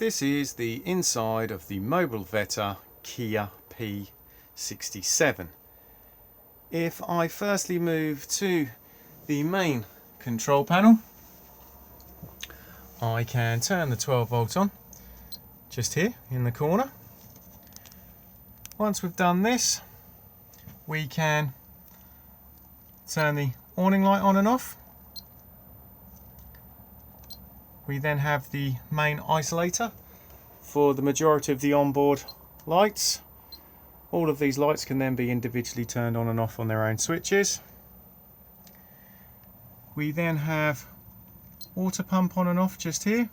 This is the inside of the Mobilvetta Kea P67. If I firstly move to the main control panel, I can turn the 12 volt on just here in the corner. Once we've done this, we can turn the awning light on and off. We then have the main isolator for the majority of the onboard lights. All of these lights can then be individually turned on and off on their own switches. We then have water pump on and off just here.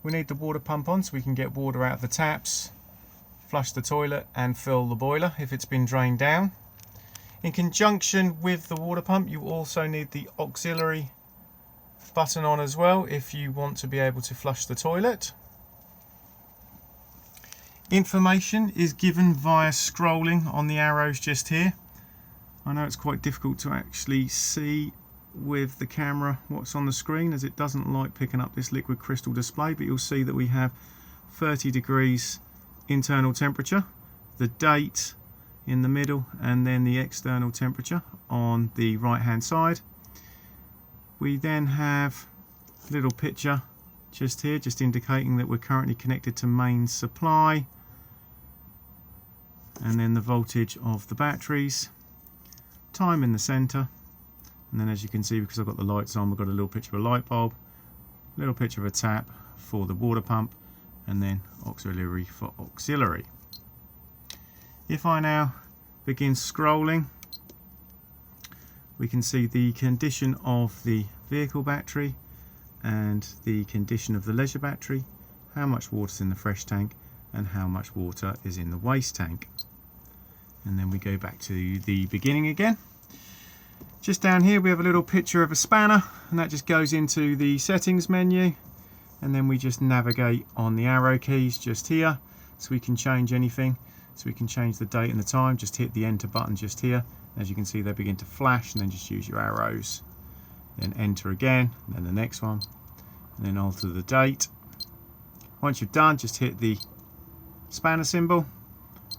We need the water pump on so we can get water out of the taps, flush the toilet and fill the boiler if it's been drained down. In conjunction with the water pump, you also need the auxiliary button on as well if you want to be able to flush the toilet. Information is given via scrolling on the arrows just here. I know it's quite difficult to actually see with the camera what's on the screen, as it doesn't like picking up this liquid crystal display, but you'll see that we have 30 degrees internal temperature, the date in the middle, and then the external temperature on the right hand side. We then have a little picture just here, just indicating that we're currently connected to main supply, and then the voltage of the batteries, time in the center, and then as you can see, because I've got the lights on, we've got a little picture of a light bulb, a little picture of a tap for the water pump, and then auxiliary for auxiliary. If I now begin scrolling, we can see the condition of the vehicle battery and the condition of the leisure battery, how much water is in the fresh tank and how much water is in the waste tank. And then we go back to the beginning again. Just down here we have a little picture of a spanner, and that just goes into the settings menu, and then we just navigate on the arrow keys just here so we can change anything. So we can change the date and the time, just hit the enter button just here. As you can see, they begin to flash, and then just use your arrows. Then enter again, and then the next one, and then alter the date. Once you've done, just hit the spanner symbol,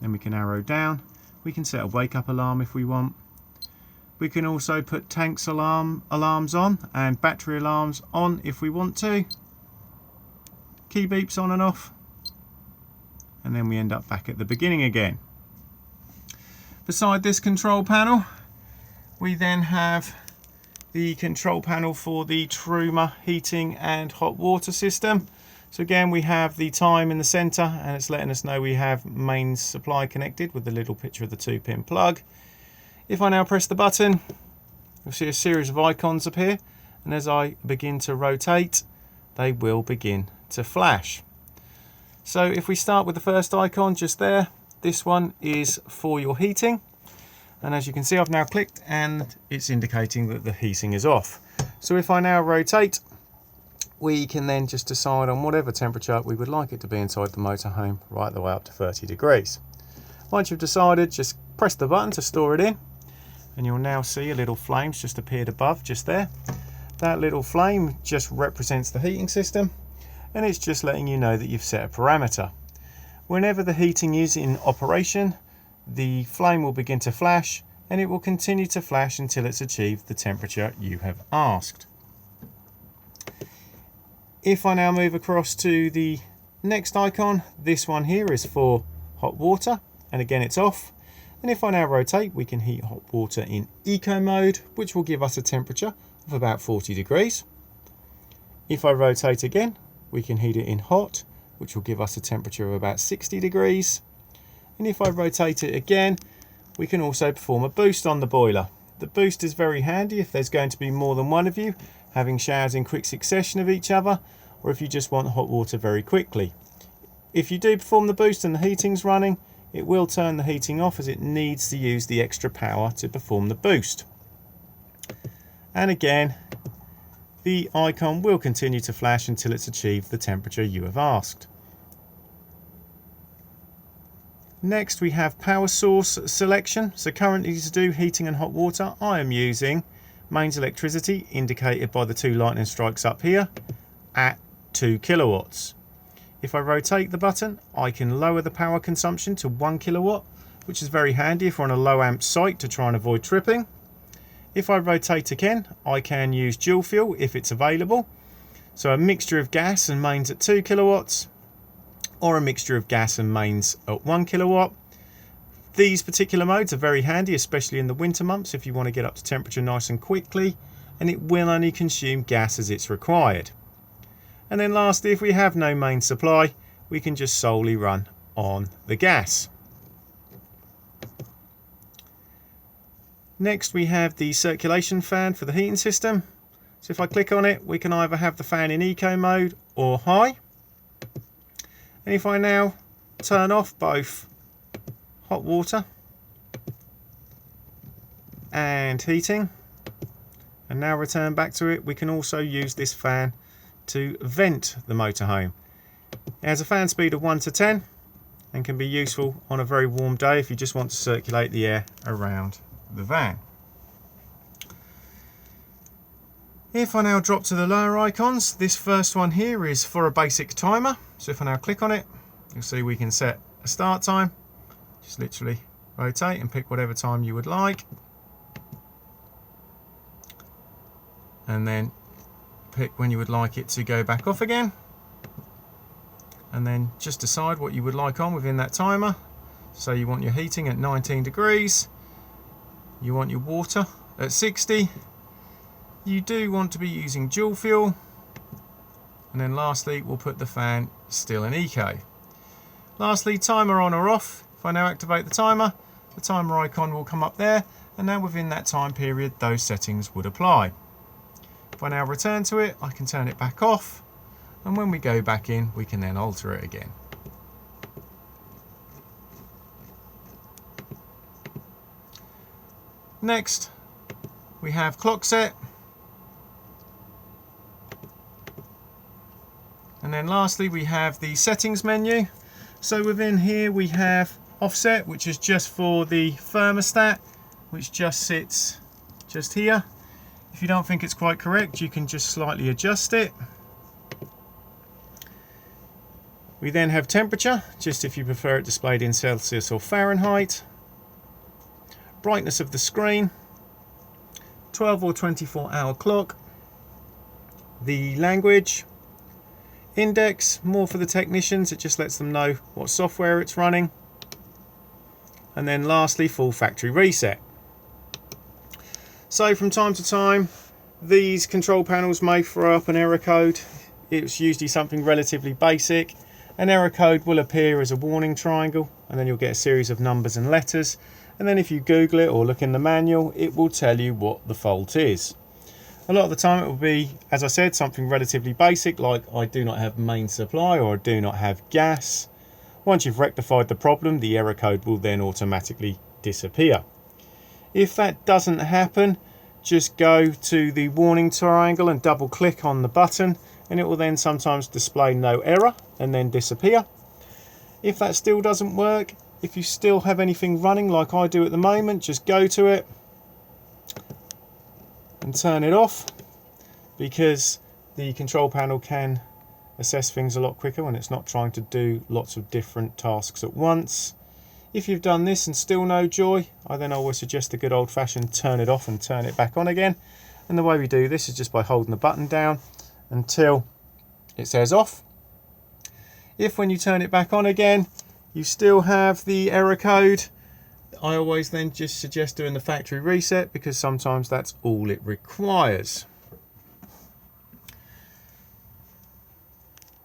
then we can arrow down. We can set a wake up alarm if we want. We can also put tanks alarms on and battery alarms on if we want to. Key beeps on and off. And then we end up back at the beginning again. Beside this control panel, we then have the control panel for the Truma heating and hot water system. So again, we have the time in the center, and it's letting us know we have mains supply connected with the little picture of the 2-pin plug. If I now press the button, you'll see a series of icons appear, and as I begin to rotate, they will begin to flash. So if we start with the first icon just there, this one is for your heating. And as you can see, I've now clicked and it's indicating that the heating is off. So if I now rotate, we can then just decide on whatever temperature we would like it to be inside the motorhome, right the way up to 30 degrees. Once you've decided, just press the button to store it in, and you'll now see a little flames just appeared above just there. That little flame just represents the heating system, and it's just letting you know that you've set a parameter. Whenever the heating is in operation, the flame will begin to flash, and it will continue to flash until it's achieved the temperature you have asked. If I now move across to the next icon, this one here is for hot water, and again it's off. And if I now rotate, we can heat hot water in eco mode, which will give us a temperature of about 40 degrees. If I rotate again, we can heat it in hot, which will give us a temperature of about 60 degrees. And if I rotate it again, we can also perform a boost on the boiler. The boost is very handy if there's going to be more than one of you having showers in quick succession of each other, or if you just want hot water very quickly. If you do perform the boost and the heating's running, it will turn the heating off as it needs to use the extra power to perform the boost. And again, the icon will continue to flash until it's achieved the temperature you have asked. Next we have power source selection. So currently to do heating and hot water, I am using mains electricity, indicated by the 2 lightning strikes up here, at 2 kilowatts. If I rotate the button, I can lower the power consumption to 1 kilowatt, which is very handy if we're on a low amp site to try and avoid tripping. If I rotate again, I can use dual fuel if it's available. So a mixture of gas and mains at 2 kilowatts, or a mixture of gas and mains at 1 kilowatt. These particular modes are very handy, especially in the winter months if you want to get up to temperature nice and quickly, and it will only consume gas as it's required. And then lastly, if we have no main supply, we can just solely run on the gas. Next we have the circulation fan for the heating system. So if I click on it, we can either have the fan in eco mode or high. And if I now turn off both hot water and heating, and now return back to it, we can also use this fan to vent the motorhome. It has a fan speed of 1 to 10 and can be useful on a very warm day if you just want to circulate the air around the van. If I now drop to the lower icons, this first one here is for a basic timer. So if I now click on it, you'll see we can set a start time. Just literally rotate and pick whatever time you would like. And then pick when you would like it to go back off again. And then just decide what you would like on within that timer. So you want your heating at 19 degrees. You want your water at 60. You do want to be using dual fuel. And then lastly, we'll put the fan still in eco. Lastly, timer on or off. If I now activate the timer icon will come up there, and now within that time period, those settings would apply. If I now return to it, I can turn it back off, and when we go back in, we can then alter it again. Next, we have clock set. And then lastly, we have the settings menu. So within here, we have offset, which is just for the thermostat, which just sits just here. If you don't think it's quite correct, you can just slightly adjust it. We then have temperature, just if you prefer it displayed in Celsius or Fahrenheit. Brightness of the screen, 12 or 24 hour clock. The language, index, more for the technicians, it just lets them know what software it's running. And then lastly, full factory reset. So from time to time, these control panels may throw up an error code. It's usually something relatively basic. An error code will appear as a warning triangle, and then you'll get a series of numbers and letters. And then if you Google it or look in the manual, it will tell you what the fault is. A lot of the time it will be, as I said, something relatively basic like I do not have main supply or I do not have gas. Once you've rectified the problem, the error code will then automatically disappear. If that doesn't happen, just go to the warning triangle and double click on the button, and it will then sometimes display no error and then disappear. If that still doesn't work, if you still have anything running like I do at the moment, just go to it and turn it off, because the control panel can assess things a lot quicker when it's not trying to do lots of different tasks at once. If you've done this and still no joy, I then always suggest a good old-fashioned turn it off and turn it back on again. And the way we do this is just by holding the button down until it says off. If when you turn it back on again, you still have the error code, I always then just suggest doing the factory reset, because sometimes that's all it requires.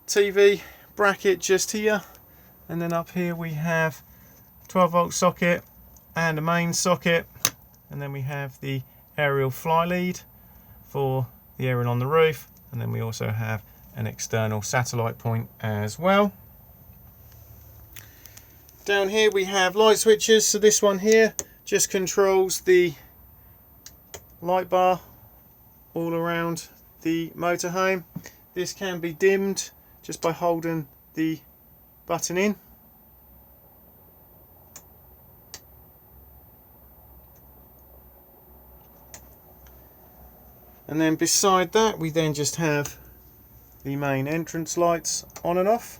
TV bracket just here, and then up here we have 12 volt socket and a main socket, and then we have the aerial fly lead for the airing on the roof, and then we also have an external satellite point as well. Down here we have light switches, so this one here just controls the light bar all around the motorhome. This can be dimmed just by holding the button in. And then beside that we then just have the main entrance lights on and off.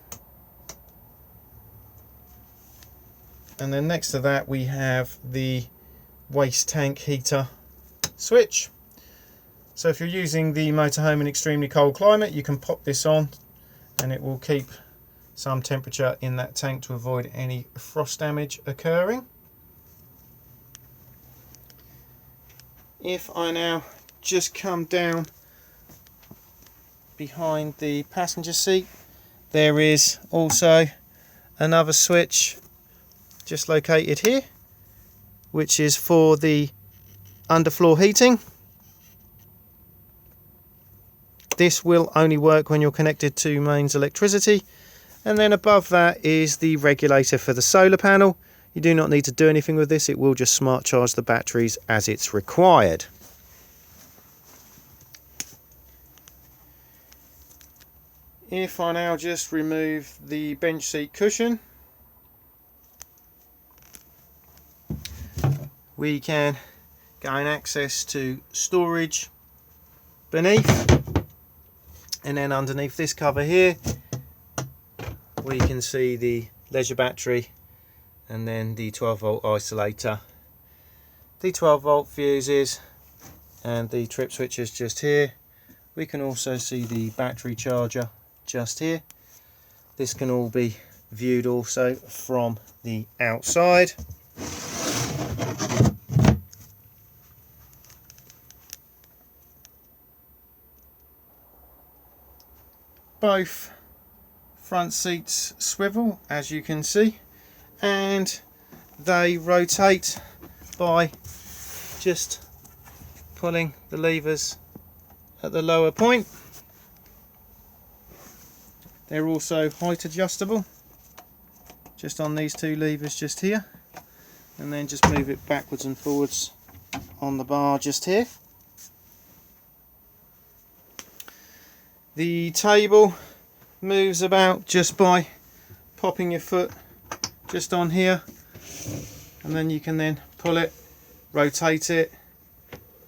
And then next to that we have the waste tank heater switch. So if you're using the motorhome in extremely cold climate, you can pop this on and it will keep some temperature in that tank to avoid any frost damage occurring. If I now just come down behind the passenger seat, there is also another switch just located here, which is for the underfloor heating. This will only work when you're connected to mains electricity. And then above that is the regulator for the solar panel. You do not need to do anything with this, it will just smart charge the batteries as it's required. If I now just remove the bench seat cushion, we can gain access to storage beneath, and then underneath this cover here we can see the leisure battery and then the 12-volt isolator, the 12-volt fuses and the trip switches just here. We can also see the battery charger just here. This can all be viewed also from the outside. Both front seats swivel, as you can see, and they rotate by just pulling the levers at the lower point. They're also height adjustable just on these two levers just here, and then just move it backwards and forwards on the bar just here. The table moves about just by popping your foot just on here, and then you can then pull it, rotate it,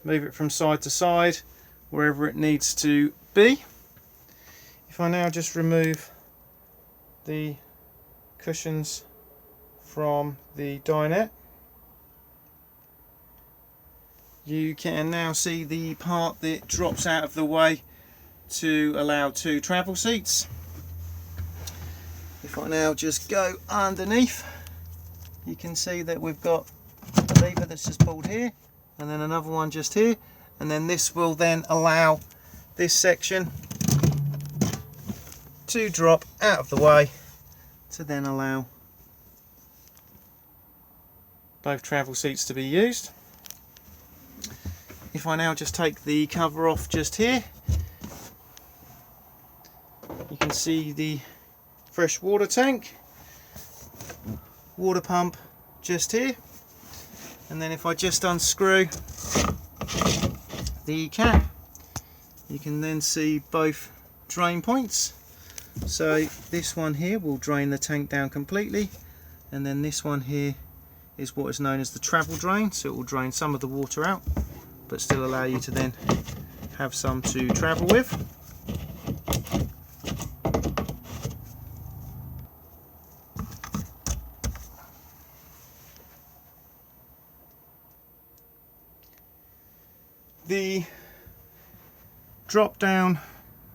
move it from side to side wherever it needs to be. If I now just remove the cushions from the dinette, you can now see the part that drops out of the way to allow two travel seats. If I now just go underneath, you can see that we've got a lever that's just pulled here and then another one just here, and then this will then allow this section to drop out of the way to then allow both travel seats to be used. If I now just take the cover off just here, you can see the fresh water tank, water pump just here, and then if I just unscrew the cap, you can then see both drain points. So this one here will drain the tank down completely, and then this one here is what is known as the travel drain, so it will drain some of the water out but still allow you to then have some to travel with. The drop down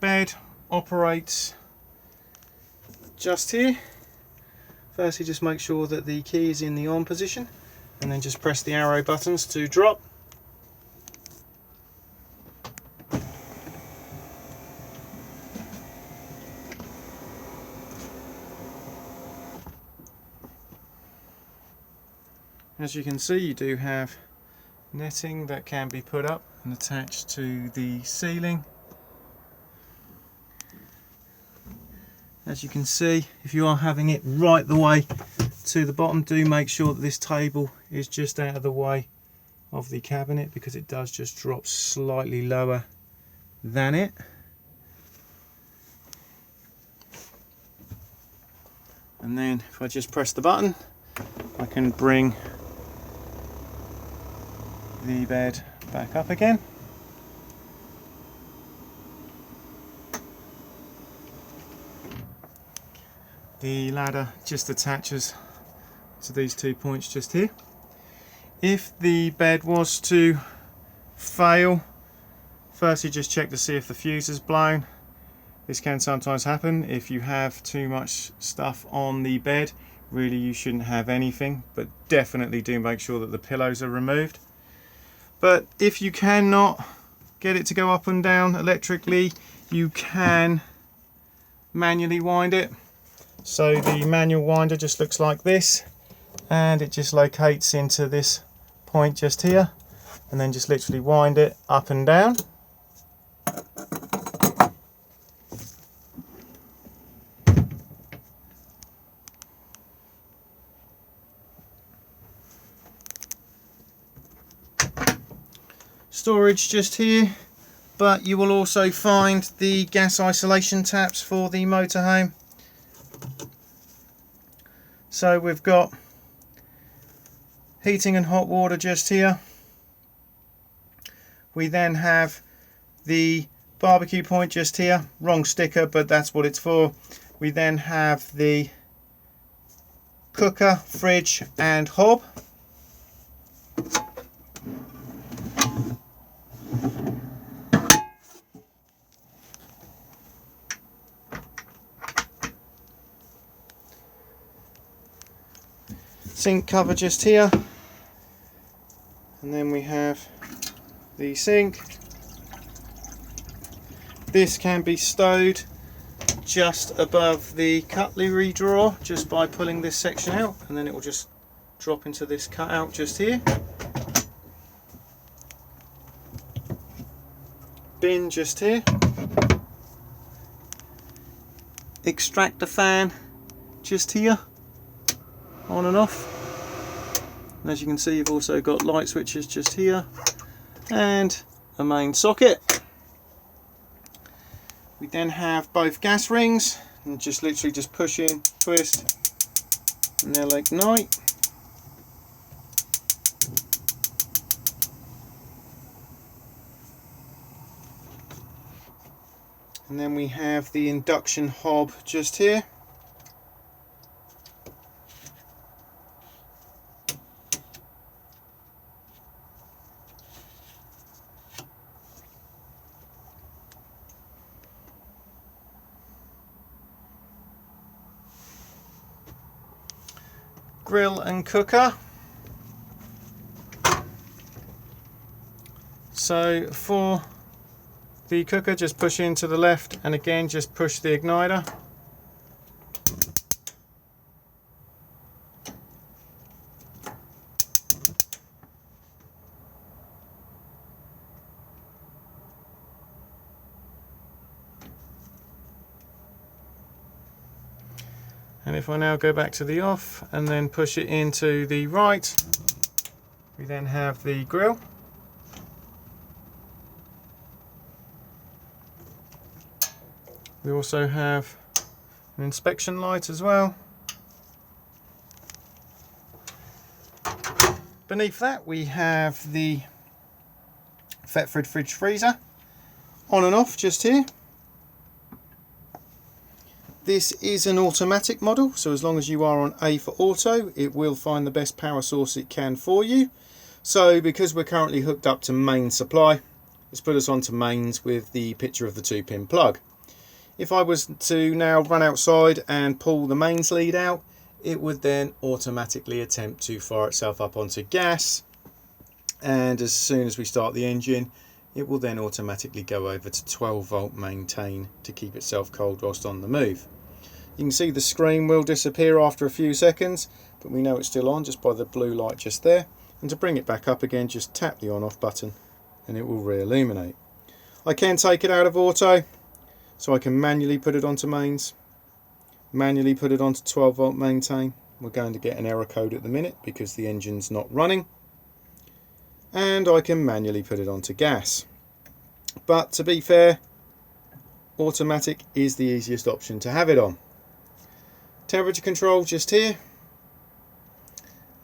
bed operates just here. Firstly, just make sure that the key is in the on position, and then just press the arrow buttons to drop. As you can see, you do have netting that can be put up and attached to the ceiling. As you can see, if you are having it right the way to the bottom, do make sure that this table is just out of the way of the cabinet, because it does just drop slightly lower than it. And then if I just press the button, I can bring the bed back up again. The ladder just attaches to these 2 points just here. If the bed was to fail, firstly just check to see if the fuse is blown. This can sometimes happen if you have too much stuff on the bed. Really, you shouldn't have anything, but definitely do make sure that the pillows are removed. But if you cannot get it to go up and down electrically, you can manually wind it. So the manual winder just looks like this, and it just locates into this point just here, and then just literally wind it up and down. Storage just here, but you will also find the gas isolation taps for the motorhome. So we've got heating and hot water just here. We then have the barbecue point just here. Wrong sticker, but that's what it's for. We then have the cooker, fridge and hob. Sink cover just here, and then we have the sink. This can be stowed just above the cutlery drawer just by pulling this section out, and then it will just drop into this cutout just here. Bin just here. Extractor fan just here, on and off. And as you can see, you've also got light switches just here and a main socket. We then have both gas rings, and just literally just push in, twist, and they'll ignite. And then we have the induction hob just here. Grill and cooker. So for the cooker, just push in to the left, and again just push the igniter. And if I now go back to the off and then push it into the right, we then have the grill. We also have an inspection light as well. Beneath that we have the Thetford fridge freezer, on and off just here. This is an automatic model, so as long as you are on A for auto, it will find the best power source it can for you. So because we're currently hooked up to main supply, let's put us onto mains with the picture of the 2-pin plug. If I was to now run outside and pull the mains lead out, it would then automatically attempt to fire itself up onto gas, and as soon as we start the engine, it will then automatically go over to 12-volt maintain to keep itself cold whilst on the move. You can see the screen will disappear after a few seconds, but we know it's still on just by the blue light just there. And to bring it back up again, just tap the on-off button and it will re-illuminate. I can take it out of auto, so I can manually put it onto mains, manually put it onto 12-volt maintain. We're going to get an error code at the minute because the engine's not running. And I can manually put it onto gas. But to be fair, automatic is the easiest option to have it on. Temperature control just here.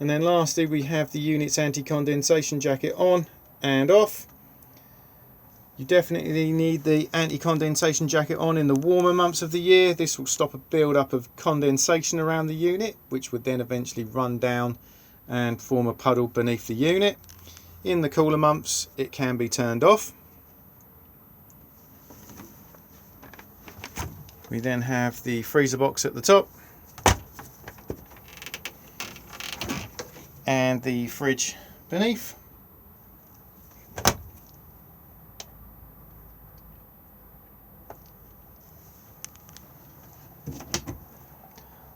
And then lastly, we have the unit's anti-condensation jacket on and off. You definitely need the anti-condensation jacket on in the warmer months of the year. This will stop a build-up of condensation around the unit, which would then eventually run down and form a puddle beneath the unit. In the cooler months, it can be turned off. We then have the freezer box at the top and the fridge beneath.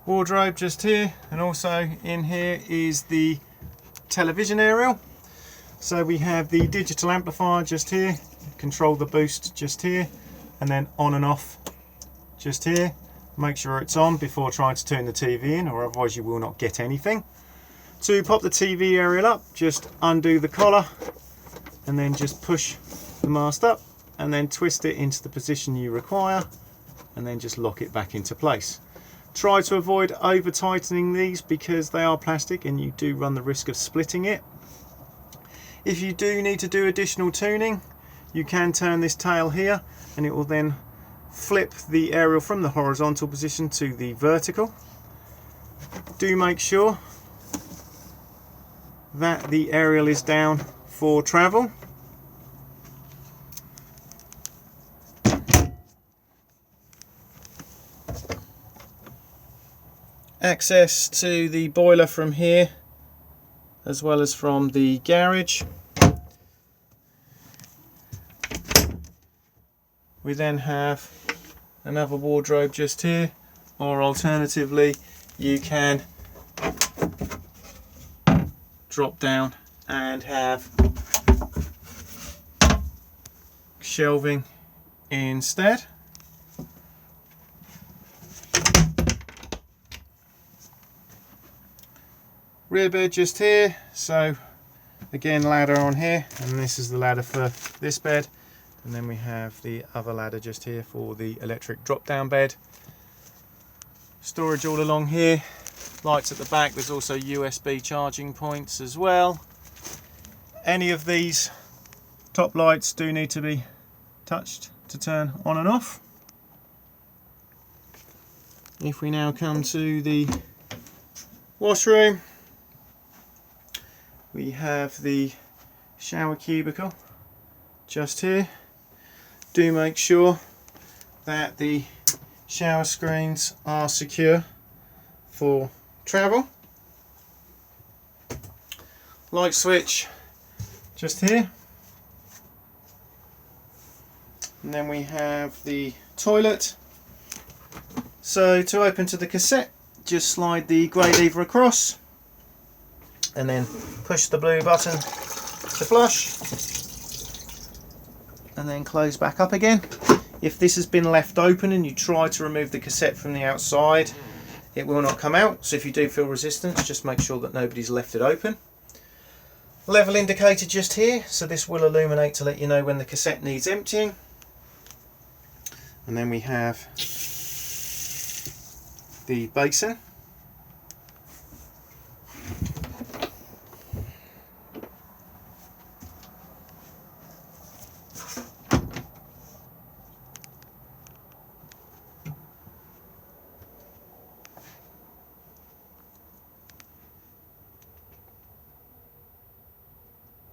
Wardrobe just here, and also in here is the television aerial. So we have the digital amplifier just here, control the boost just here, and then on and off just here. Make sure it's on before trying to turn the TV in, or otherwise you will not get anything. To pop the TV aerial up, just undo the collar and then just push the mast up and then twist it into the position you require and then just lock it back into place. Try to avoid over tightening these because they are plastic and you do run the risk of splitting it. If you do need to do additional tuning, you can turn this tail here and it will then flip the aerial from the horizontal position to the vertical. Do make sure that the aerial is down for travel. Access to the boiler from here as well as from the garage. We then have another wardrobe just here, or alternatively you can drop down and have shelving instead. Rear bed just here, so again ladder on here, and this is the ladder for this bed, and then we have the other ladder just here for the electric drop down bed. Storage all along here, lights at the back, there's also USB charging points as well. Any of these top lights do need to be touched to turn on and off. If we now come to the washroom, we have the shower cubicle just here. Do make sure that the shower screens are secure for travel. Light switch just here. And then we have the toilet. So to open to the cassette, just slide the grey lever across and then push the blue button to flush and then close back up again. If this has been left open and you try to remove the cassette from the outside, it will not come out. So if you do feel resistance, just make sure that nobody's left it open. Level indicator just here, so this will illuminate to let you know when the cassette needs emptying. And then we have the basin.